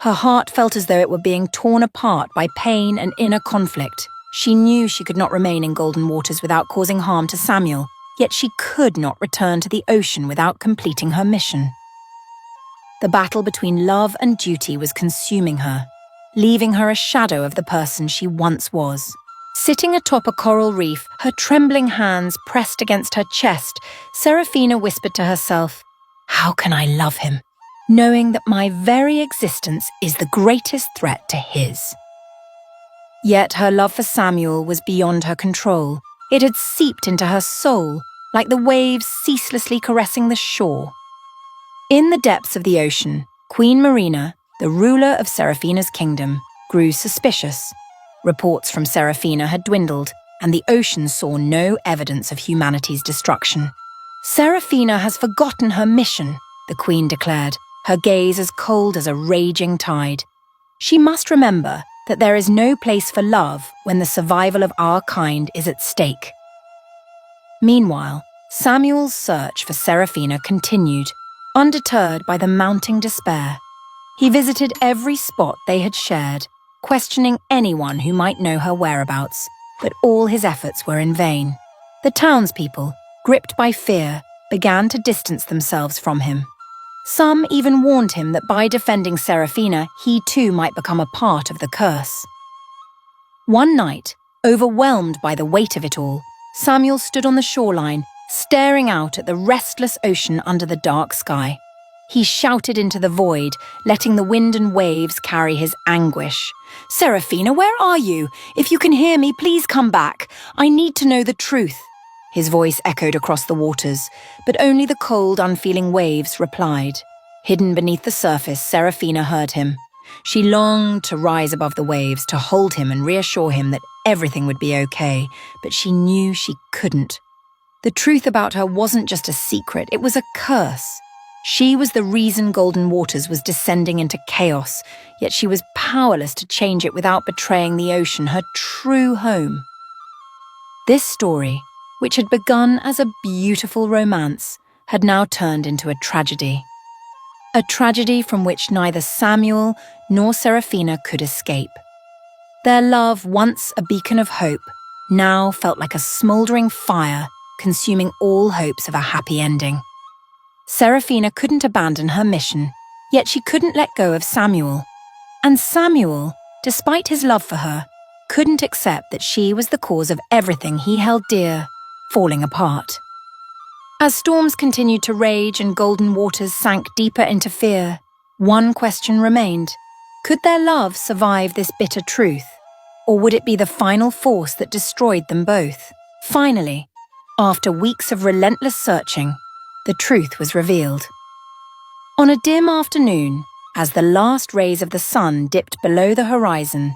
Her heart felt as though it were being torn apart by pain and inner conflict. She knew she could not remain in Golden Waters without causing harm to Samuel, yet she could not return to the ocean without completing her mission. The battle between love and duty was consuming her, leaving her a shadow of the person she once was. Sitting atop a coral reef, her trembling hands pressed against her chest, Saraphina whispered to herself, "How can I love him, knowing that my very existence is the greatest threat to his?" Yet her love for Samuel was beyond her control. It had seeped into her soul, like the waves ceaselessly caressing the shore. In the depths of the ocean, Queen Marina, the ruler of Seraphina's kingdom, grew suspicious. Reports from Saraphina had dwindled, and the ocean saw no evidence of humanity's destruction. "Saraphina has forgotten her mission," the queen declared, her gaze as cold as a raging tide. "She must remember that there is no place for love when the survival of our kind is at stake." Meanwhile, Samuel's search for Saraphina continued, undeterred by the mounting despair. He visited every spot they had shared, questioning anyone who might know her whereabouts, but all his efforts were in vain. The townspeople, gripped by fear, began to distance themselves from him. Some even warned him that by defending Saraphina, he too might become a part of the curse. One night, overwhelmed by the weight of it all, Samuel stood on the shoreline, staring out at the restless ocean under the dark sky. He shouted into the void, letting the wind and waves carry his anguish. "Saraphina, where are you? If you can hear me, please come back. I need to know the truth." His voice echoed across the waters, but only the cold, unfeeling waves replied. Hidden beneath the surface, Saraphina heard him. She longed to rise above the waves, to hold him and reassure him that everything would be okay, but she knew she couldn't. The truth about her wasn't just a secret, it was a curse. She was the reason Golden Waters was descending into chaos, yet she was powerless to change it without betraying the ocean, her true home. This story, which had begun as a beautiful romance, had now turned into a tragedy. A tragedy from which neither Samuel nor Saraphina could escape. Their love, once a beacon of hope, now felt like a smouldering fire, consuming all hopes of a happy ending. Saraphina couldn't abandon her mission, yet she couldn't let go of Samuel. And Samuel, despite his love for her, couldn't accept that she was the cause of everything he held dear falling apart. As storms continued to rage and Golden Waters sank deeper into fear, one question remained. Could their love survive this bitter truth? Or would it be the final force that destroyed them both? Finally, after weeks of relentless searching, the truth was revealed. On a dim afternoon, as the last rays of the sun dipped below the horizon,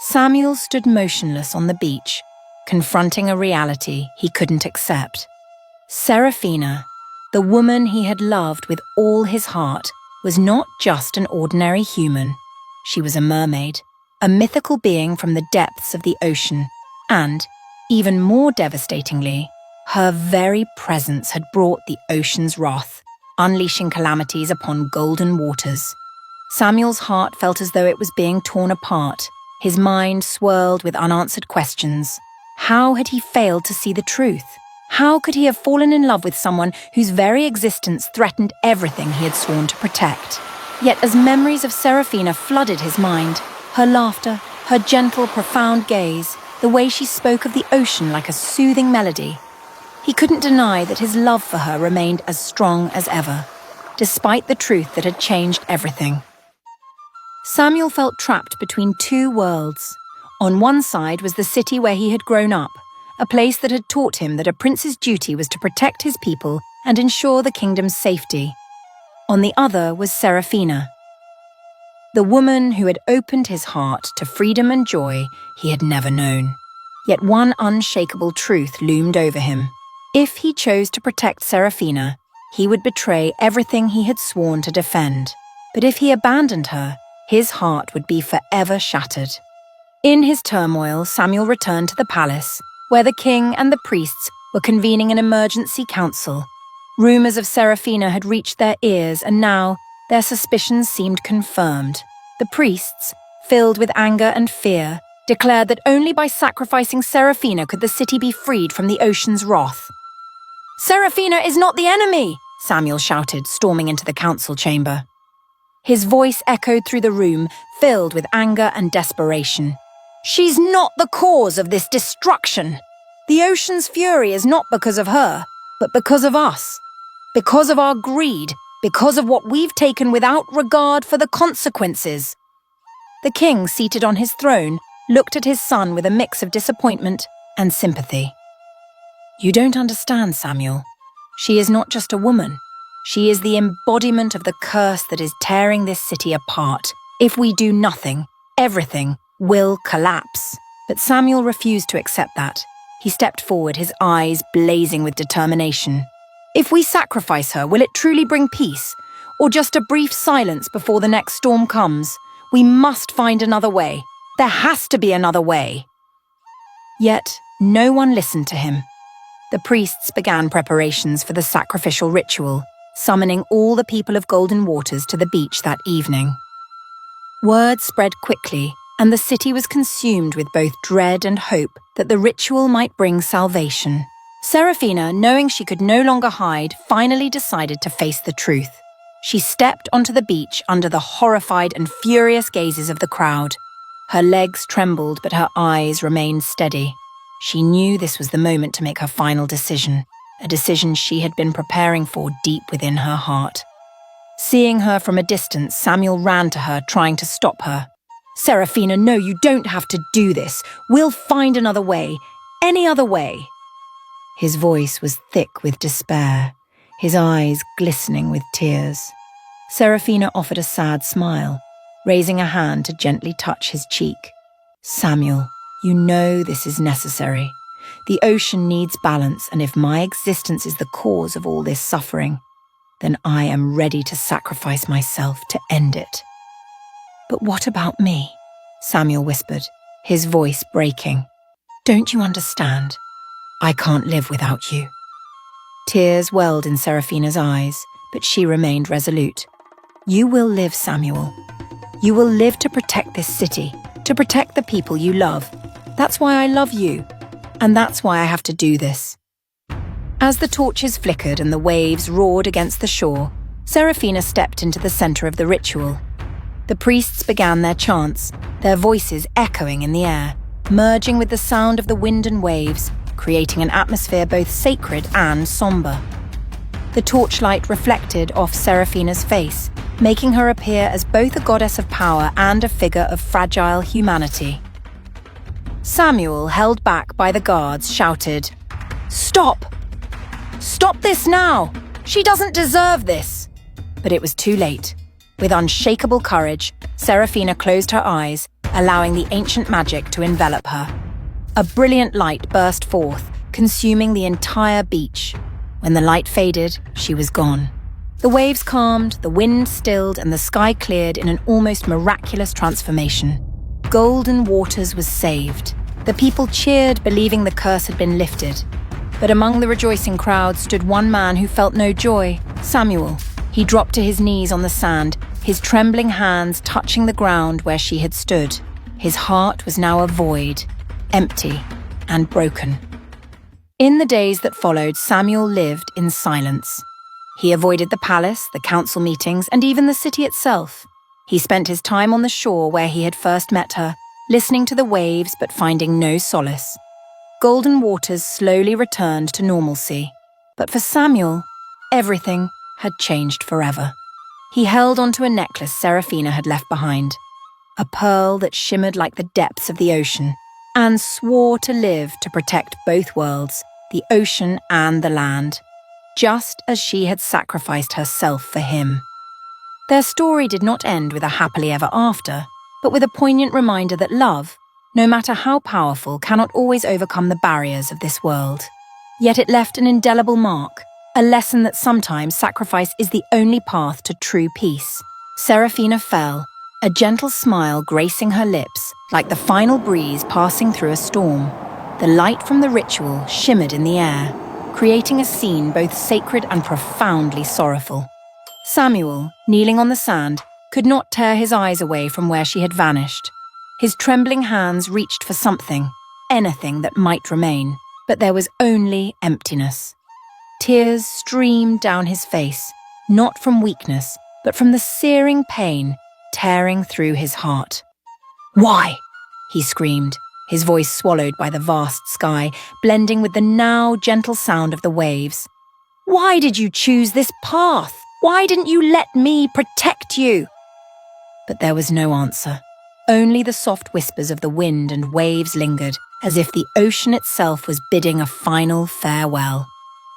Samuel stood motionless on the beach, confronting a reality he couldn't accept. Saraphina, the woman he had loved with all his heart, was not just an ordinary human. She was a mermaid, a mythical being from the depths of the ocean, and, even more devastatingly, her very presence had brought the ocean's wrath, unleashing calamities upon Golden Waters. Samuel's heart felt as though it was being torn apart, his mind swirled with unanswered questions. How had he failed to see the truth? How could he have fallen in love with someone whose very existence threatened everything he had sworn to protect? Yet as memories of Saraphina flooded his mind, her laughter, her gentle, profound gaze, the way she spoke of the ocean like a soothing melody, he couldn't deny that his love for her remained as strong as ever, despite the truth that had changed everything. Samuel felt trapped between two worlds. On one side was the city where he had grown up, a place that had taught him that a prince's duty was to protect his people and ensure the kingdom's safety. On the other was Saraphina, the woman who had opened his heart to freedom and joy he had never known. Yet one unshakable truth loomed over him. If he chose to protect Saraphina, he would betray everything he had sworn to defend. But if he abandoned her, his heart would be forever shattered. In his turmoil, Samuel returned to the palace, where the king and the priests were convening an emergency council. Rumors of Saraphina had reached their ears, and now their suspicions seemed confirmed. The priests, filled with anger and fear, declared that only by sacrificing Saraphina could the city be freed from the ocean's wrath. "Saraphina is not the enemy!" Samuel shouted, storming into the council chamber. His voice echoed through the room, filled with anger and desperation. "She's not the cause of this destruction. The ocean's fury is not because of her, but because of us. Because of our greed, because of what we've taken without regard for the consequences." The king, seated on his throne, looked at his son with a mix of disappointment and sympathy. "You don't understand, Samuel. She is not just a woman. She is the embodiment of the curse that is tearing this city apart. If we do nothing, everything will collapse." But Samuel refused to accept that. He stepped forward, his eyes blazing with determination. "If we sacrifice her, will it truly bring peace? Or just a brief silence before the next storm comes? We must find another way. There has to be another way." Yet, no one listened to him. The priests began preparations for the sacrificial ritual, summoning all the people of Golden Waters to the beach that evening. Word spread quickly, and the city was consumed with both dread and hope that the ritual might bring salvation. Saraphina, knowing she could no longer hide, finally decided to face the truth. She stepped onto the beach under the horrified and furious gazes of the crowd. Her legs trembled, but her eyes remained steady. She knew this was the moment to make her final decision, a decision she had been preparing for deep within her heart. Seeing her from a distance, Samuel ran to her, trying to stop her. "Saraphina, no, you don't have to do this. We'll find another way, any other way." His voice was thick with despair, his eyes glistening with tears. Saraphina offered a sad smile, raising a hand to gently touch his cheek. "Samuel, you know this is necessary. The ocean needs balance, and if my existence is the cause of all this suffering, then I am ready to sacrifice myself to end it." "But what about me?" Samuel whispered, his voice breaking. "Don't you understand? I can't live without you." Tears welled in Saraphina's eyes, but she remained resolute. "You will live, Samuel. You will live to protect this city, to protect the people you love. That's why I love you, and that's why I have to do this." As the torches flickered and the waves roared against the shore, Saraphina stepped into the center of the ritual. The priests began their chants, their voices echoing in the air, merging with the sound of the wind and waves, creating an atmosphere both sacred and somber. The torchlight reflected off Saraphina's face, making her appear as both a goddess of power and a figure of fragile humanity. Samuel, held back by the guards, shouted, "Stop! Stop this now! She doesn't deserve this!" But it was too late. With unshakable courage, Saraphina closed her eyes, allowing the ancient magic to envelop her. A brilliant light burst forth, consuming the entire beach. When the light faded, she was gone. The waves calmed, the wind stilled, and the sky cleared in an almost miraculous transformation. Golden Waters was saved. The people cheered, believing the curse had been lifted. But among the rejoicing crowd stood one man who felt no joy, Samuel. He dropped to his knees on the sand, his trembling hands touching the ground where she had stood. His heart was now a void, empty and broken. In the days that followed, Samuel lived in silence. He avoided the palace, the council meetings, and even the city itself. He spent his time on the shore where he had first met her, listening to the waves but finding no solace. Golden Waters slowly returned to normalcy. But for Samuel, everything had changed forever. He held onto a necklace Saraphina had left behind, a pearl that shimmered like the depths of the ocean, and swore to live to protect both worlds, the ocean and the land, just as she had sacrificed herself for him. Their story did not end with a happily ever after, but with a poignant reminder that love, no matter how powerful, cannot always overcome the barriers of this world. Yet it left an indelible mark, a lesson that sometimes sacrifice is the only path to true peace. Saraphina fell, a gentle smile gracing her lips like the final breeze passing through a storm. The light from the ritual shimmered in the air, creating a scene both sacred and profoundly sorrowful. Samuel, kneeling on the sand, could not tear his eyes away from where she had vanished. His trembling hands reached for something, anything that might remain, but there was only emptiness. Tears streamed down his face, not from weakness, but from the searing pain tearing through his heart. "Why?" he screamed, his voice swallowed by the vast sky, blending with the now gentle sound of the waves. "Why did you choose this path? Why didn't you let me protect you?" But there was no answer. Only the soft whispers of the wind and waves lingered, as if the ocean itself was bidding a final farewell.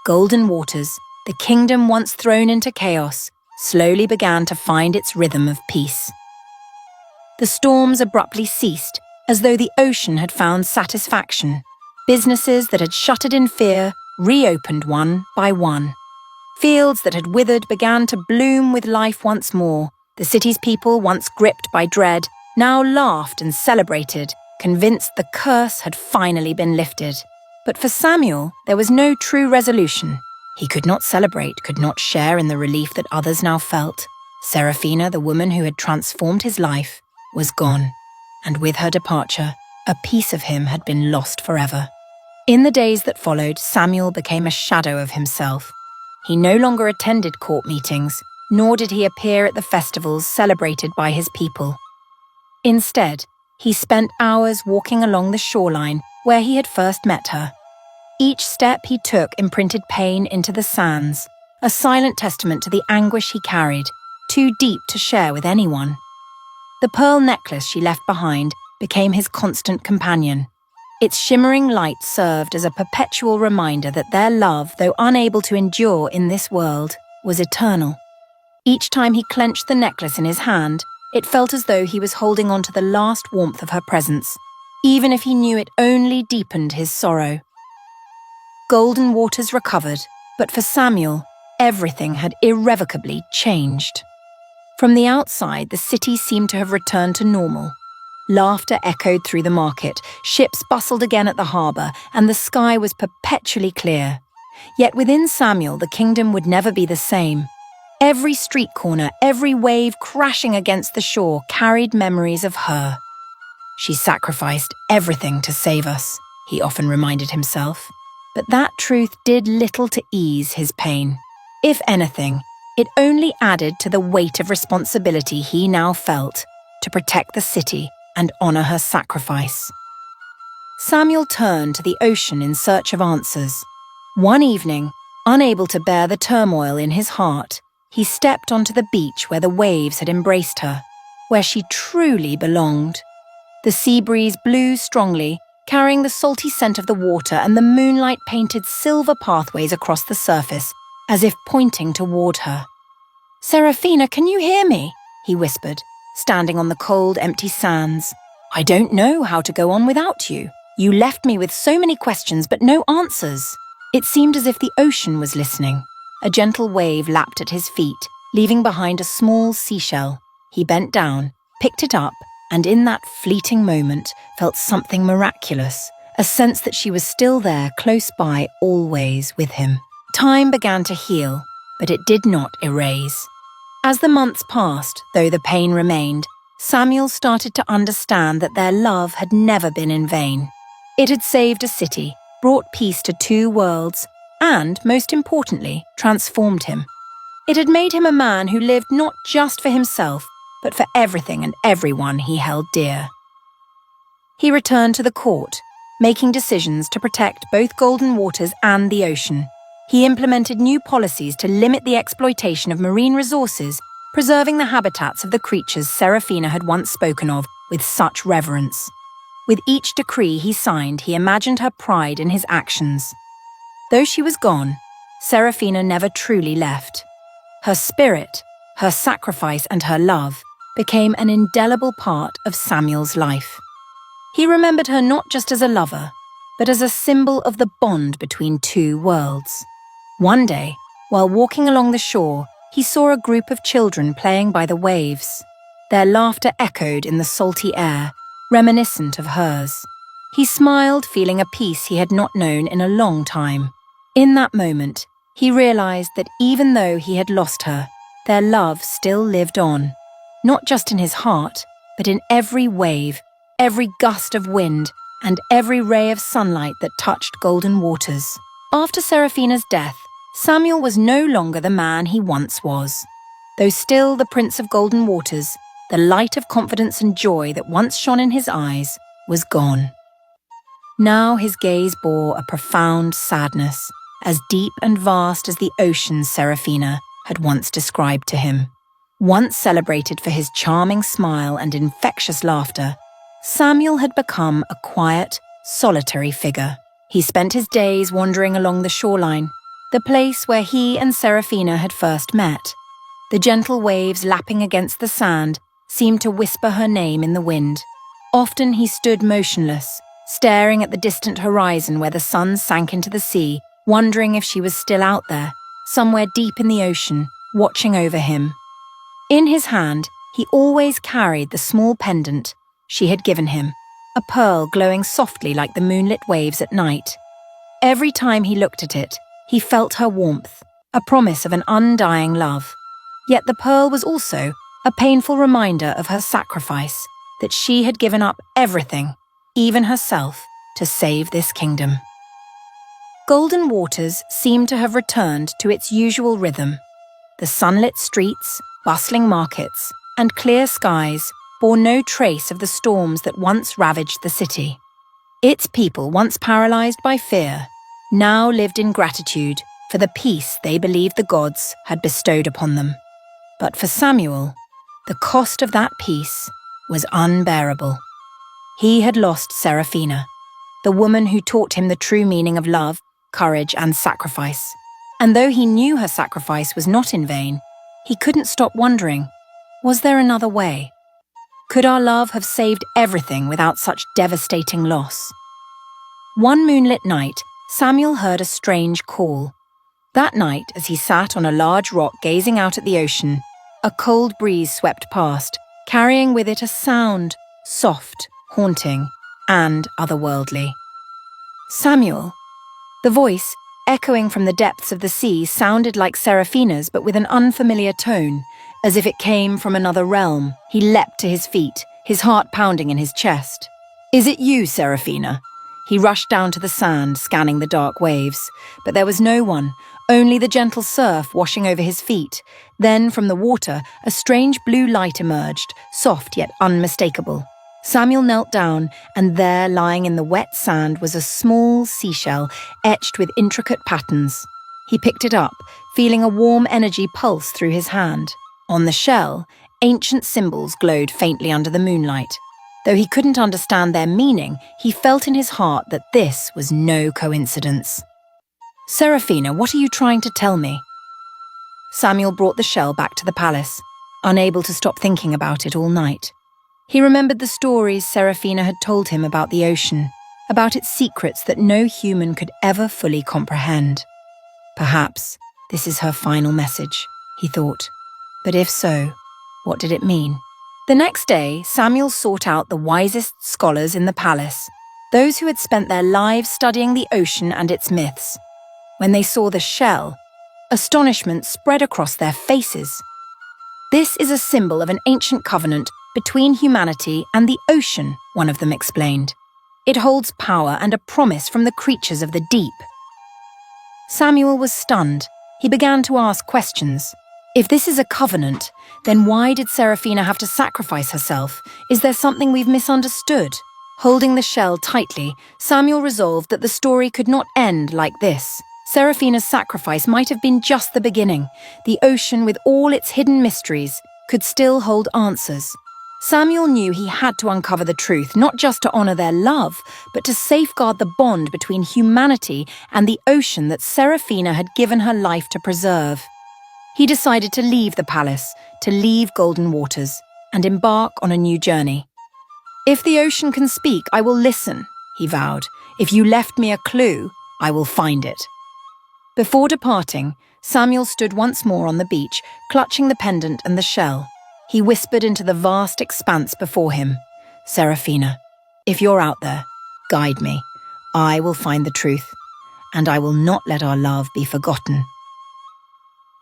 Golden waters, the kingdom once thrown into chaos, slowly began to find its rhythm of peace. The storms abruptly ceased, as though the ocean had found satisfaction. Businesses that had shuttered in fear reopened one by one. Fields that had withered began to bloom with life once more. The city's people, once gripped by dread, now laughed and celebrated, convinced the curse had finally been lifted. But for Samuel, there was no true resolution. He could not celebrate, could not share in the relief that others now felt. Saraphina, the woman who had transformed his life, was gone, and with her departure, a piece of him had been lost forever. In the days that followed, Samuel became a shadow of himself. He no longer attended court meetings, nor did he appear at the festivals celebrated by his people. Instead, he spent hours walking along the shoreline where he had first met her. Each step he took imprinted pain into the sands, a silent testament to the anguish he carried, too deep to share with anyone. The pearl necklace she left behind became his constant companion. Its shimmering light served as a perpetual reminder that their love, though unable to endure in this world, was eternal. Each time he clenched the necklace in his hand, it felt as though he was holding on to the last warmth of her presence, even if he knew it only deepened his sorrow. Golden waters recovered, but for Samuel, everything had irrevocably changed. From the outside, the city seemed to have returned to normal. Laughter echoed through the market, ships bustled again at the harbour, and the sky was perpetually clear. Yet within Samuel, the kingdom would never be the same. Every street corner, every wave crashing against the shore carried memories of her. "She sacrificed everything to save us," he often reminded himself. But that truth did little to ease his pain. If anything, it only added to the weight of responsibility he now felt to protect the city and honour her sacrifice. Samuel turned to the ocean in search of answers. One evening, unable to bear the turmoil in his heart, he stepped onto the beach where the waves had embraced her, where she truly belonged. The sea breeze blew strongly, carrying the salty scent of the water, and the moonlight painted silver pathways across the surface, as if pointing toward her. "Saraphina, can you hear me?" he whispered, standing on the cold, empty sands. "I don't know how to go on without you. You left me with so many questions, but no answers." It seemed as if the ocean was listening. A gentle wave lapped at his feet, leaving behind a small seashell. He bent down, picked it up, and in that fleeting moment felt something miraculous, a sense that she was still there, close by, always with him. Time began to heal, but it did not erase. As the months passed, though the pain remained, Samuel started to understand that their love had never been in vain. It had saved a city, brought peace to two worlds, and, most importantly, transformed him. It had made him a man who lived not just for himself, but for everything and everyone he held dear. He returned to the court, making decisions to protect both Golden Waters and the ocean. He implemented new policies to limit the exploitation of marine resources, preserving the habitats of the creatures Saraphina had once spoken of with such reverence. With each decree he signed, he imagined her pride in his actions. Though she was gone, Saraphina never truly left. Her spirit, her sacrifice, and her love became an indelible part of Samuel's life. He remembered her not just as a lover, but as a symbol of the bond between two worlds. One day, while walking along the shore, he saw a group of children playing by the waves. Their laughter echoed in the salty air, reminiscent of hers. He smiled, feeling a peace he had not known in a long time. In that moment, he realized that even though he had lost her, their love still lived on, not just in his heart, but in every wave, every gust of wind, and every ray of sunlight that touched Golden Waters. After Saraphina's death, Samuel was no longer the man he once was. Though still the Prince of Golden Waters, the light of confidence and joy that once shone in his eyes was gone. Now his gaze bore a profound sadness, as deep and vast as the ocean Saraphina had once described to him. Once celebrated for his charming smile and infectious laughter, Samuel had become a quiet, solitary figure. He spent his days wandering along the shoreline, the place where he and Saraphina had first met. The gentle waves lapping against the sand seemed to whisper her name in the wind. Often he stood motionless, staring at the distant horizon where the sun sank into the sea, wondering if she was still out there, somewhere deep in the ocean, watching over him. In his hand, he always carried the small pendant she had given him, a pearl glowing softly like the moonlit waves at night. Every time he looked at it, he felt her warmth, a promise of an undying love. Yet the pearl was also a painful reminder of her sacrifice, that she had given up everything, even herself, to save this kingdom. Golden Waters seemed to have returned to its usual rhythm. The sunlit streets, bustling markets, and clear skies bore no trace of the storms that once ravaged the city. Its people, once paralyzed by fear, now lived in gratitude for the peace they believed the gods had bestowed upon them. But for Samuel, the cost of that peace was unbearable. He had lost Saraphina, the woman who taught him the true meaning of love, courage, and sacrifice. And though he knew her sacrifice was not in vain, he couldn't stop wondering, was there another way? Could our love have saved everything without such devastating loss? One moonlit night, Samuel heard a strange call. That night, as he sat on a large rock gazing out at the ocean, a cold breeze swept past, carrying with it a sound, soft, haunting, and otherworldly. Samuel. The voice, echoing from the depths of the sea, sounded like Saraphina's, but with an unfamiliar tone, as if it came from another realm. He leapt to his feet, his heart pounding in his chest. "Is it you, Saraphina?" He rushed down to the sand, scanning the dark waves. But there was no one, only the gentle surf washing over his feet. Then, from the water, a strange blue light emerged, soft yet unmistakable. Samuel knelt down, and there, lying in the wet sand, was a small seashell etched with intricate patterns. He picked it up, feeling a warm energy pulse through his hand. On the shell, ancient symbols glowed faintly under the moonlight. Though he couldn't understand their meaning, he felt in his heart that this was no coincidence. "Saraphina, what are you trying to tell me?" Samuel brought the shell back to the palace, unable to stop thinking about it all night. He remembered the stories Saraphina had told him about the ocean, about its secrets that no human could ever fully comprehend. Perhaps this is her final message, he thought. But if so, what did it mean? The next day, Samuel sought out the wisest scholars in the palace, those who had spent their lives studying the ocean and its myths. When they saw the shell, astonishment spread across their faces. "This is a symbol of an ancient covenant between humanity and the ocean," one of them explained. "It holds power and a promise from the creatures of the deep." Samuel was stunned. He began to ask questions. If this is a covenant, then why did Saraphina have to sacrifice herself? Is there something we've misunderstood? Holding the shell tightly, Samuel resolved that the story could not end like this. Saraphina's sacrifice might have been just the beginning. The ocean, with all its hidden mysteries, could still hold answers. Samuel knew he had to uncover the truth, not just to honor their love, but to safeguard the bond between humanity and the ocean that Saraphina had given her life to preserve. He decided to leave the palace, to leave Golden Waters, and embark on a new journey. "If the ocean can speak, I will listen," he vowed. "If you left me a clue, I will find it." Before departing, Samuel stood once more on the beach, clutching the pendant and the shell. He whispered into the vast expanse before him, "Saraphina, if you're out there, guide me. I will find the truth, and I will not let our love be forgotten."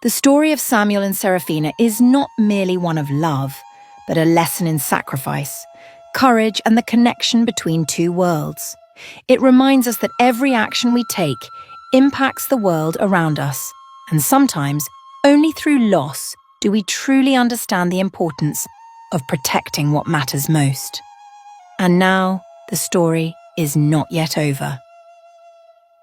The story of Samuel and Saraphina is not merely one of love, but a lesson in sacrifice, courage, and the connection between two worlds. It reminds us that every action we take impacts the world around us, and sometimes only through loss do we truly understand the importance of protecting what matters most. And now, the story is not yet over.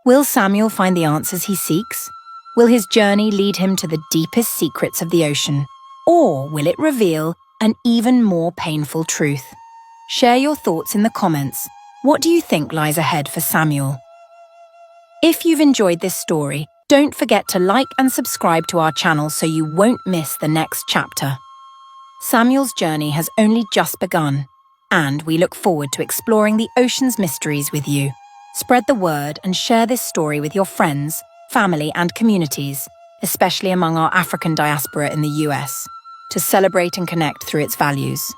Will Samuel find the answers he seeks? Will his journey lead him to the deepest secrets of the ocean? Or will it reveal an even more painful truth? Share your thoughts in the comments. What do you think lies ahead for Samuel? If you've enjoyed this story, don't forget to like and subscribe to our channel so you won't miss the next chapter. Samuel's journey has only just begun, and we look forward to exploring the ocean's mysteries with you. Spread the word and share this story with your friends, family, and communities, especially among our African diaspora in the US, to celebrate and connect through its values.